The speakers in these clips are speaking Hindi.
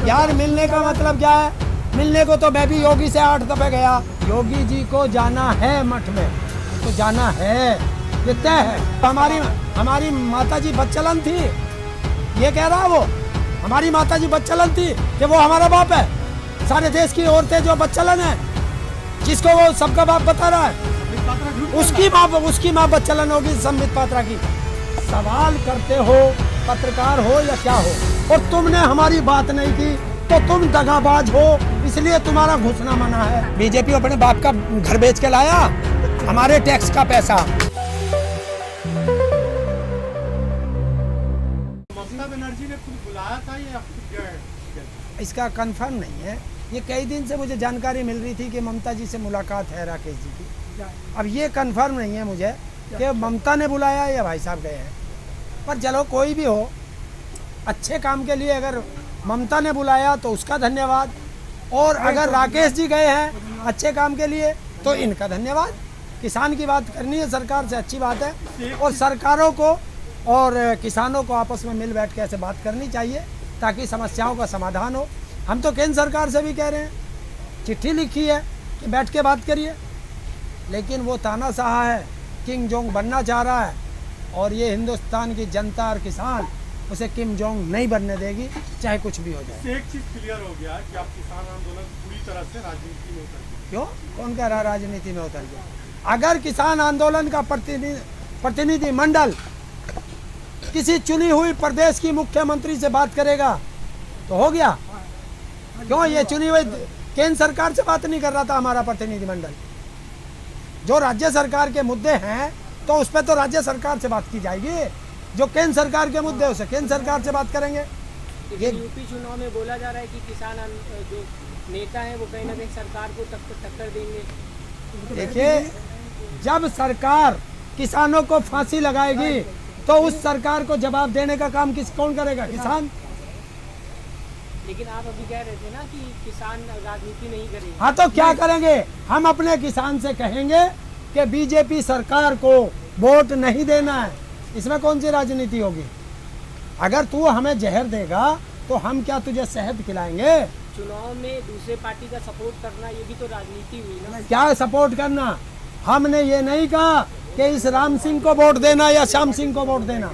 यार मिलने का मतलब क्या है? मिलने को तो मैं भी योगी से 8 दफे गया। योगी जी को जाना है मठ में, तो जाना है, ये तय है। हमारी माता जी बच्चलन थी, ये कह रहा है वो। हमारी माता जी बच्चलन थी कि वो हमारा बाप है। सारे देश की औरतें जो बच्चलन है, जिसको वो सबका बाप बता रहा है, उसकी माँ बच्चलन होगी संबित पात्रा की। सवाल करते हो, पत्रकार हो या क्या हो, और तुमने हमारी बात नहीं की तो तुम दगाबाज हो, इसलिए तुम्हारा घुसना मना है। बीजेपी अपने बाप का घर बेच के लाया, हमारे टैक्स का पैसा। ममता बनर्जी ने खुद बुलाया था या इसका कंफर्म नहीं है। ये कई दिन से मुझे जानकारी मिल रही थी कि ममता जी से मुलाकात है राकेश जी की। अब ये कंफर्म नहीं है मुझे कि ममता ने बुलाया या भाई साहब गए हैं। पर चलो कोई भी हो, अच्छे काम के लिए अगर ममता ने बुलाया तो उसका धन्यवाद, और अगर राकेश जी गए हैं अच्छे काम के लिए तो इनका धन्यवाद। किसान की बात करनी है सरकार से, अच्छी बात है, और सरकारों को और किसानों को आपस में मिल बैठ के ऐसे बात करनी चाहिए ताकि समस्याओं का समाधान हो। हम तो केंद्र सरकार से भी कह रहे हैं, चिट्ठी लिखी है कि बैठ के बात करिए, लेकिन वो तानाशाह है, किंग जोंग बनना चाह रहा है, और ये हिंदुस्तान की जनता और किसान उसे किम जोंग नहीं बनने देगी, चाहे कुछ भी हो जाए। एक चीज क्लियर हो गया कि आप किसान आंदोलन पूरी तरह से राजनीति में उतर गए। क्यों? कौन कह रहा राजनीति में उतर गया? अगर किसान आंदोलन का प्रतिनिधि मंडल किसी चुनी हुई प्रदेश की मुख्यमंत्री से बात करेगा तो हो गया। क्यों ये चुनी हुई केंद्र सरकार से बात नहीं कर रहा था हमारा प्रतिनिधि मंडल? जो राज्य सरकार के मुद्दे हैं तो उस पर तो राज्य सरकार से बात की जाएगी, जो केंद्र सरकार के मुद्दे उसे केंद्र सरकार से बात करेंगे। ये यूपी चुनाव में बोला जा रहा है कि किसान जो नेता हैं वो कहीं ना कहीं सरकार को टक्कर देंगे। देखिए, जब सरकार किसानों को फांसी लगाएगी तो उस सरकार को जवाब देने का काम कौन करेगा? किसान। लेकिन आप अभी कह रहे थे ना कि किसान राजनीति नहीं करेंगे। हाँ, तो क्या करेंगे? हम अपने किसान से कहेंगे कि बीजेपी सरकार को वोट नहीं देना है। इसमें कौन सी राजनीति होगी? अगर तू हमें जहर देगा तो हम क्या तुझे शहद खिलाएंगे? चुनाव में दूसरे पार्टी का सपोर्ट करना ये भी तो राजनीति हुई ना। क्या सपोर्ट करना? हमने ये नहीं कहा कि इस राम सिंह को वोट देना या श्याम सिंह को वोट देना,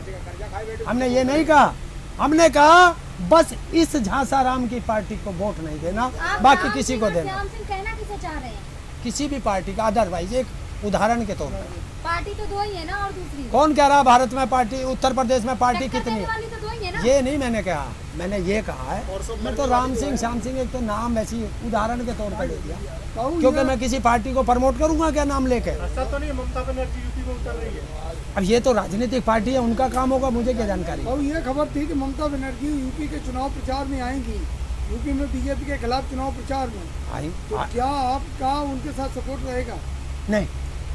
हमने ये नहीं कहा। हमने कहा बस इस झांसा राम की पार्टी को वोट नहीं देना, बाकी किसी को देना। श्याम सिंह कहना किसे चाह रहे हैं? किसी भी पार्टी का, अदरवाइज एक उदाहरण के तौर पर। पार्टी तो दो ही है ना, और दूसरी कौन कह रहा भारत में पार्टी, उत्तर प्रदेश में पार्टी कितनी है? वाली तो दो ही है ना। ये नहीं मैंने कहा, मैंने ये कहा है, मैं तो राम सिंह श्याम सिंह एक तो नाम वैसी उदाहरण के तौर पर ले दिया, क्योंकि मैं किसी पार्टी को प्रमोट करूंगा क्या नाम लेके? ऐसा तो नहीं ममता बनर्जी यूपी में उतर रही है। अब ये तो राजनीतिक पार्टी है, उनका काम होगा, मुझे क्या जानकारी। और ये खबर थी कि ममता बनर्जी यूपी के चुनाव प्रचार में आएंगी, यूपी में बीजेपी के खिलाफ चुनाव प्रचार में। तो क्या आपका उनके साथ सपोर्ट रहेगा? नहीं,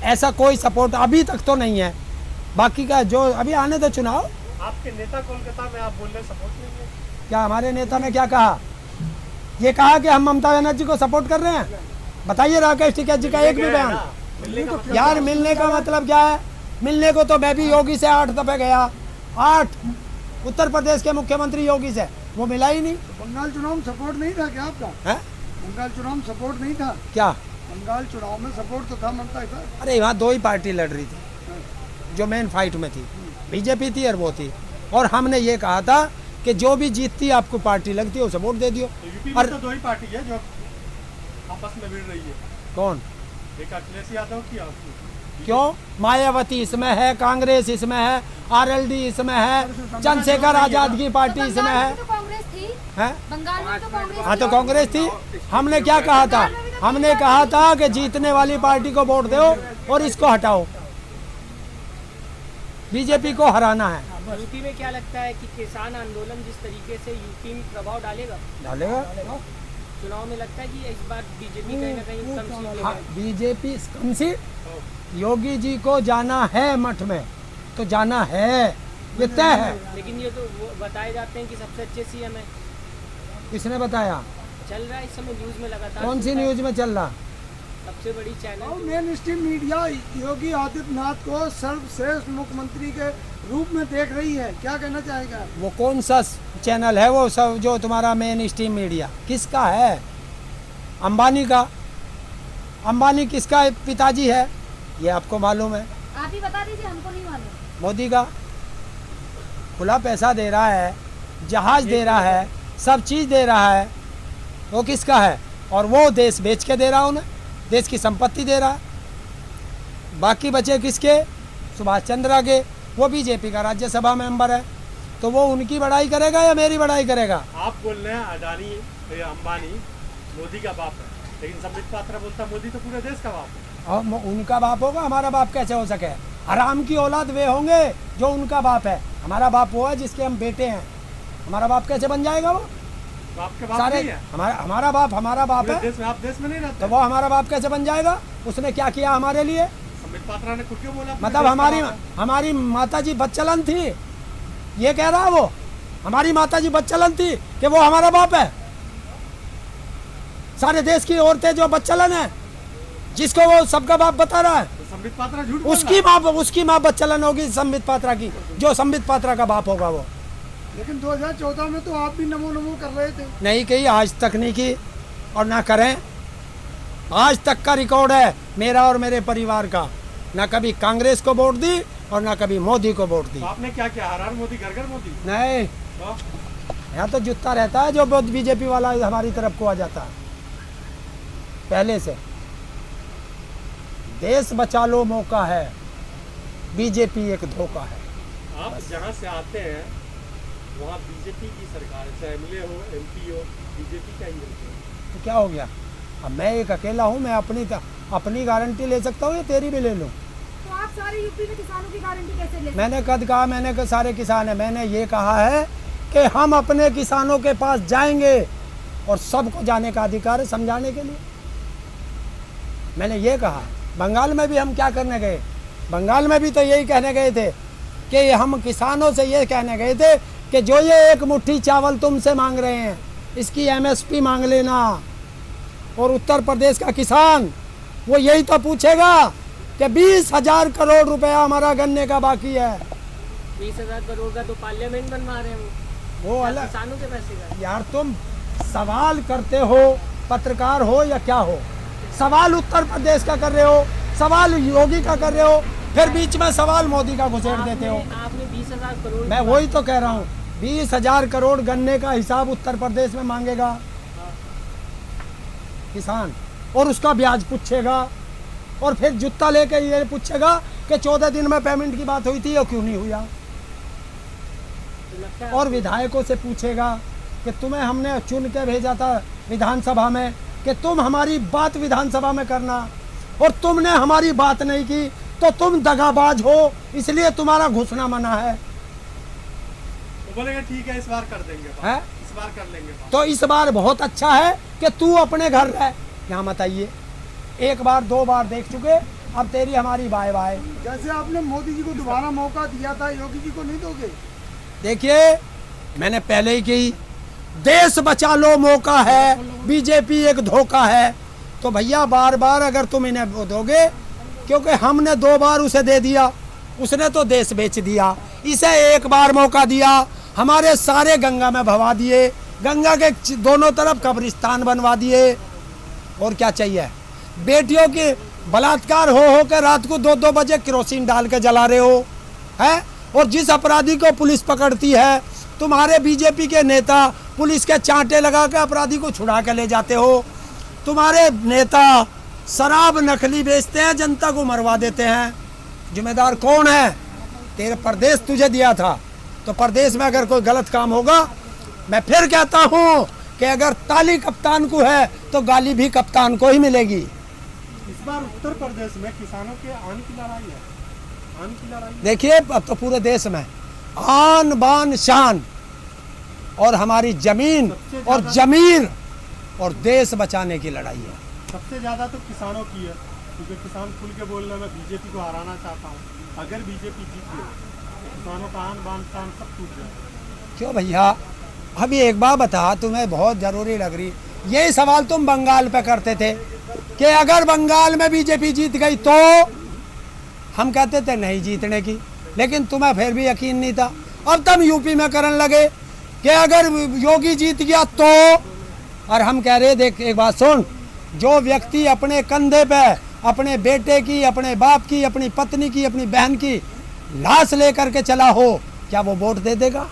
ऐसा कोई सपोर्ट अभी तक तो नहीं है। बाकी का जो अभी आने दो चुनाव। आपके नेता कोलकाता में आप बोल रहे सपोर्ट नहीं है? क्या हमारे नेता ने क्या कहा? ये कहा कि हम ममता बनर्जी को सपोर्ट कर रहे हैं? बताइए राकेश टिकैत जी का एक भी बयान। यार मिलने का मतलब क्या है? मिलने को तो मैं भी योगी से 8 दफे गया, 8 उत्तर प्रदेश के मुख्यमंत्री योगी से, वो मिला ही नहीं। बंगाल चुनाव में सपोर्ट नहीं था क्या आपका? है? बंगाल चुनाव में सपोर्ट नहीं था क्या? बंगाल चुनाव में सपोर्ट तो था ममता का। अरे वहाँ दो ही पार्टी लड़ रही थी जो मेन फाइट में थी, बीजेपी थी और वो थी, और हमने ये कहा था कि जो भी जीतती आपको पार्टी लगती है उसे वोट दे दियो। यूपी में तो दो ही पार्टी है जो आपस में भिड़ रही है। कौन? एक अखिलेश यादव की आपकी। क्यों? मायावती इसमें है, कांग्रेस इसमें है, आरएलडी इसमें है, चंद्रशेखर आजाद की पार्टी इसमें है। कांग्रेस थी हैं? बंगाल में, तो कांग्रेस। हाँ, तो कांग्रेस थी। हमने क्या कहा था? हमने कहा था कि जीतने वाली पार्टी को वोट दो और इसको हटाओ, बीजेपी को हराना है। यूपी में क्या लगता है कि किसान आंदोलन जिस तरीके से यूपी में प्रभाव डालेगा चुनाव में, लगता है कि इस बार बीजेपी कहीं ना कहीं कम सीट हाँ, लेगी? बीजेपी कम सीट। योगी जी को जाना है मठ में, तो जाना है, ये तय है। लेकिन ये तो वो बताए जाते हैं कि सबसे अच्छे सीएम है। किसने बताया? चल रहा है इस समय न्यूज में लगातार। कौन सी न्यूज में चल रहा? सबसे बड़ी और channel main stream media Yogi Adityanath को सर्वश्रेष्ठ मुख्यमंत्री के रूप में देख रही है, क्या कहना चाहेगा? वो कौन सा चैनल है वो सब जो तुम्हारा मेन स्ट्रीम मीडिया किसका है? अंबानी का। अंबानी किसका पिताजी है ये आपको मालूम है? आप ही बता दीजिए, हमको नहीं मालूम। मोदी का। खुला पैसा दे रहा है, जहाज दे रहा है, सब चीज़ दे रहा है, वो किसका है? और वो देश बेच के दे रहा है उन्हें, देश की संपत्ति दे रहा है। बाकी बचे किसके? सुभाष चंद्र के, वो बीजेपी का राज्यसभा मेंबर है, तो वो उनकी बड़ाई करेगा या मेरी बड़ाई करेगा? आप बोल रहे हैं अडानी अंबानी मोदी का बाप है, लेकिन संबित पात्रा बोलता मोदी तो पूरे देश का बाप है। और उनका बाप होगा, हमारा बाप कैसे हो सके? हराम की औलाद वे होंगे जो उनका बाप है। हमारा बाप वो है जिसके हम बेटे हैं, हमारा बाप कैसे बन जाएगा वो? तो आपके बाप सारे नहीं है? हमारा बाप पूरे है, देश में आप देश में नहीं रहते? तो वो हमारा बाप कैसे बन जाएगा? उसने क्या किया हमारे लिए? संबित पात्रा ने खुद क्यों बोला पूरे मतलब देश का बाप है? हमारी माता जी बच्चलन थी, ये कह रहा है वो। हमारी माता जी बच्चलन थी कि वो हमारा बाप है। सारे देश की औरतें जो बच्चलन है, जिसको वो सबका बाप बता रहा है, तो संबित पात्रा झूठ बोल रहा है। उसकी माँ बच्चलन होगी संबित पात्रा की, जो संबित पात्रा का बाप होगा वो। लेकिन 2014 में तो आप भी नमो नमो कर रहे थे। नहीं की, आज तक नहीं की और ना करें। आज तक का रिकॉर्ड है मेरा और मेरे परिवार का, ना कभी कांग्रेस को वोट दी और ना कभी मोदी को वोट दी। तो आपने क्या किया? हर मोदी घर घर मोदी? नहीं, तो यहाँ तो जुत्ता रहता है जो बीजेपी वाला हमारी तरफ को आ जाता है पहले से। देश बचा लो मौका है, बीजेपी एक धोखा है। आप जहाँ से आते हैं वहाँ बीजेपी की सरकार है, चाहे एमएलए हो एमपी हो, बीजेपी का ही है। तो क्या हो गया? अब मैं एक अकेला हूँ, मैं अपनी गारंटी ले सकता हूँ या तेरी भी ले लूँ? तो आप सारे यूपी में किसानों की गारंटी कैसे ले? मैंने कद कहा, मैंने कहा सारे किसान हैं। मैंने ये कहा है कि हम अपने किसानों के पास जाएंगे और सबको जाने का अधिकार है समझाने के लिए। मैंने ये कहा। बंगाल में भी हम क्या करने गए? बंगाल में भी तो यही कहने गए थे कि हम किसानों से ये कहने गए थे कि जो ये एक मुट्ठी चावल तुमसे मांग रहे हैं, इसकी एमएसपी मांग लेना। और उत्तर प्रदेश का किसान वो यही तो पूछेगा कि 20,000 करोड़ रुपया हमारा गन्ने का बाकी है। 20,000 करोड़ का तो पार्लियामेंट बनवा रहे हैं वो क्या अलग किसानों के पैसे का? यार, तुम सवाल करते हो, पत्रकार हो या क्या हो, सवाल उत्तर प्रदेश का कर रहे हो, सवाल योगी का कर रहे हो, फिर बीच में सवाल मोदी का घुसेड़ देते हो। आपने 20,000 करोड़ मैं वही तो कह रहा हूँ, 20,000 करोड़ गन्ने का हिसाब उत्तर प्रदेश में मांगेगा किसान, और उसका ब्याज पूछेगा, और फिर जुत्ता लेके ये पूछेगा कि 14 दिन में पेमेंट की बात हुई थी और क्यों नहीं हुआ। तो लगता है और विधायकों से पूछेगा कि तुम्हें हमने चुन के भेजा था विधानसभा में कि तुम हमारी बात विधानसभा में करना, और तुमने हमारी बात नहीं की, तो तुम दगाबाज हो, इसलिए तुम्हारा घुसना मना है। तो बोलेंगे ठीक है, इस बार कर देंगे बात, है? इस बार कर लेंगे बात। तो इस बार बहुत अच्छा है कि तू अपने घर रह, यहाँ मत आइए। एक बार 2 बार देख चुके, अब तेरी हमारी बाय बाय। जैसे आपने मोदी जी को दोबारा मौका दिया था, योगी जी को नहीं दोगे? देखिए, मैंने पहले ही कही, देश बचा लो मौका है, बीजेपी एक धोखा है। तो भैया बार बार अगर तुम इन्हें वो दोगे, क्योंकि हमने 2 बार उसे दे दिया, उसने तो देश बेच दिया, इसे एक बार मौका दिया, हमारे सारे गंगा में भवा दिए, गंगा के दोनों तरफ कब्रिस्तान बनवा दिए, और क्या चाहिए? बेटियों के बलात्कार हो के रात को 2-2 बजे केरोसिन डाल के जला रहे हो, है? और जिस अपराधी को पुलिस पकड़ती है, तुम्हारे बीजेपी के नेता पुलिस के चांटे लगा के अपराधी को छुड़ा के ले जाते हो। तुम्हारे नेता शराब नकली बेचते हैं, जनता को मरवा देते हैं। जिम्मेदार कौन है? तेरे प्रदेश तुझे दिया था, तो प्रदेश में अगर कोई गलत काम होगा, मैं फिर कहता हूँ कि अगर ताली कप्तान को है तो गाली भी कप्तान को ही मिलेगी। इस बार उत्तर प्रदेश में किसानों के आन की लड़ाई है, आन की लड़ाई। देखिए, अब तो पूरे देश में आन बान शान और हमारी जमीन और जमीर और देश बचाने की लड़ाई है। सबसे ज्यादा तो किसानों की है, क्योंकि किसान खुल के बोल रहे, मैं बीजेपी को हराना चाहता हूँ, अगर बीजेपी जीत गई तो किसानों का आन बान शान सब टूट जाए। क्यों भैया? अभी एक बात बता, तुम्हें बहुत जरूरी लग रही, यही सवाल तुम बंगाल पे करते थे कि अगर बंगाल में बीजेपी जीत गई तो, हम कहते थे नहीं जीतने की। लेकिन तुम्हें फिर भी यकीन नहीं था। अब तुम यूपी में करने लगे कि अगर योगी जीत गया तो, और हम कह रहे देख एक बात सुन, जो व्यक्ति अपने कंधे पे अपने बेटे की, अपने बाप की, अपनी पत्नी की, अपनी बहन की लाश लेकर के चला हो, क्या वो वोट दे देगा?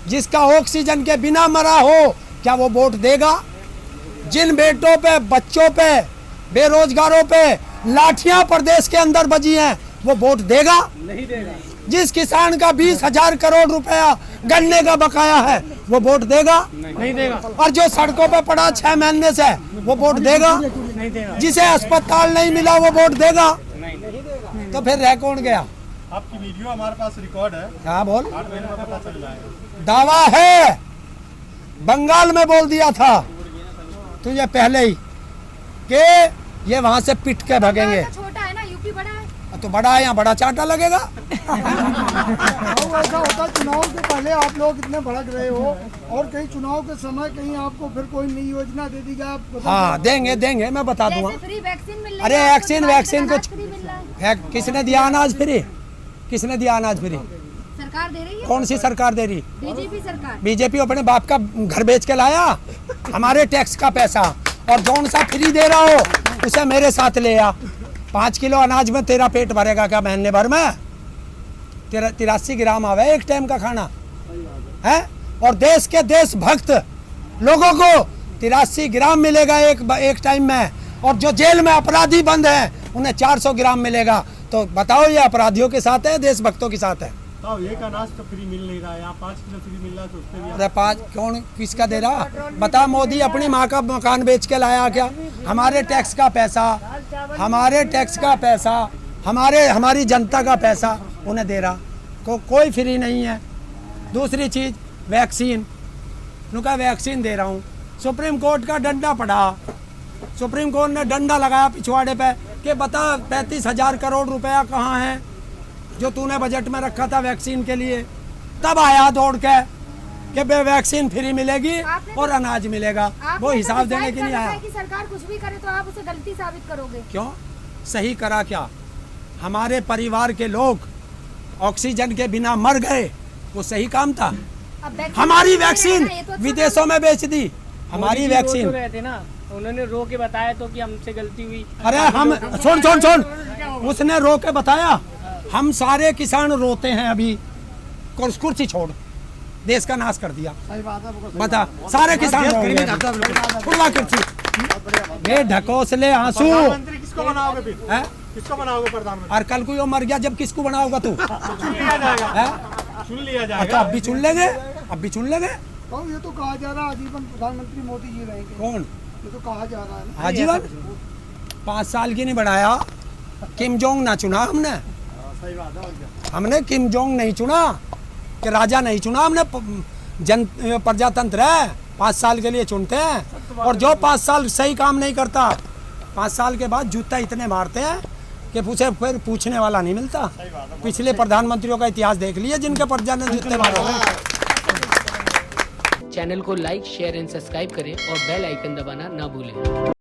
जिसका ऑक्सीजन के बिना मरा हो, क्या वो वोट देगा? जिन बेटों पे, बच्चों पे, बेरोजगारों पे लाठियां प्रदेश के अंदर बजी हैं, वो वोट देगा? नहीं देगा। जिस किसान का 20,000 करोड़ रुपया गन्ने का बकाया है, वो वोट देगा? नहीं देगा। और जो सड़कों पे पड़ा 6 महीने से, वो वोट देगा? नहीं देगा। जिसे अस्पताल नहीं मिला, वो वोट देगा? नहीं। तो फिर रह कौन गया? आपकी वीडियो हमारे पास रिकॉर्ड है, हाँ बोल। 8 महीने में पता चल जाएगा। दावा है, बंगाल में बोल दिया था तुझे पहले ही कि ये वहां से पिट के भगेंगे। तो छोटा है ना, यूपी बड़ा है। तो बड़ा है, यहाँ बड़ा चांटा लगेगा। वो ऐसा होता है, चुनाव के पहले आप लोग इतने भड़क रहे हो और कहीं चुनाव के समय कहीं आपको फिर कोई नई योजना दे दी जाए। हाँ देंगे, मैं बता दूंगा। जैसे फ्री वैक्सीन मिल रही अरे है, आपको वैक्सीन अनाज कुछ फ्री मिल रहा है। किसने दिया अनाज फ्री? किसने दिया अनाज फ्री? सरकार दे रही है। कौन सी सरकार दे रही? बीजेपी सरकार। बीजेपी अपने बाप का घर बेच के लाया, हमारे टैक्स का पैसा, और जौन सा फ्री दे रहा हो उसे मेरे साथ ले आ। 5 किलो अनाज में तेरा पेट भरेगा क्या महीने भर में? 83 ग्राम आवे एक टाइम का खाना है। और देश के देशभक्त लोगों को 83 ग्राम मिलेगा एक टाइम में, और जो जेल में अपराधी बंद है उन्हें 400 ग्राम मिलेगा। तो बताओ, ये अपराधियों के साथ है, देशभक्तों के साथ है? तो एक अनाज तो फ्री मिल नहीं रहा है, यहाँ 5 किलो फ्री मिल रहा है, तो उससे भी अरे 5 कौन किसका दे रहा? बता, मोदी अपनी माँ का मकान बेच के लाया क्या? हमारे टैक्स का पैसा, हमारी जनता का पैसा उन्हें दे रहा। कोई फ्री नहीं है। दूसरी चीज वैक्सीन, उनका वैक्सीन दे रहा हूँ। सुप्रीम कोर्ट का डंडा पड़ा, सुप्रीम कोर्ट ने डंडा लगाया पिछवाड़े पे कि बता 35,000 करोड़ रुपया कहाँ है जो तूने बजट में रखा था वैक्सीन के लिए। तब आया दौड़ के कि वैक्सीन फ्री मिलेगी और अनाज मिलेगा। वो हिसाब देने के लिए आया। कि सरकार कुछ भी करे तो आप उसे गलती साबित करोगे। क्यों? सही करा क्या? हमारे परिवार के लोग ऑक्सीजन के बिना मर गए, वो सही काम था। हमारी वैक्सीन विदेशों में बेच दी, हमारी वैक्सीन। रहे थे ना, उन्होंने रो के बताया तो कि हमसे गलती हुई। अरे हम सुन, उसने रो के बताया। हम सारे किसान रोते हैं अभी। कुर्सी छोड़, देश का नाश कर दिया। बता, सारे किसान खुला कुर्सी ये ढकोसले आंसू। प्रधानमंत्री किसको बनाओगे फिर? हैं? किसको बनाओगे प्रधानमंत्री? और कल को यो मर गया जब, किसको बनाओगा तू? चुन लिया जाएगा। हैं? चुन लिया अच्छा, जाएगा। अब भी चुन लेंगे, अब भी चुन लेंगे। तो ये तो कहा जा रहा है आजीवन प्रधानमंत्री मोदी जी रहेंगे। कौन? ये तो कहा जा रहा है ना। आजीवन 5 साल की नहीं बढ़ाया। किम जोंग ना चुना हमने। सही बात है, और क्या? हमने किम जोंग नहीं चुना कि राजा नहीं चुना हमने। प्रजातंत्र है, 5 साल के लिए चुनते हैं। और जो 5 साल सही काम नहीं करता, 5 साल के बाद जूता इतने मारते हैं कि उसे फिर पूछने वाला नहीं मिलता। पिछले प्रधानमंत्रियों का इतिहास देख लिया जिनके प्रजा ने जूते मारे। चैनल को लाइक, शेयर एंड सब्सक्राइब करें और बेल आइकन दबाना ना भूलें।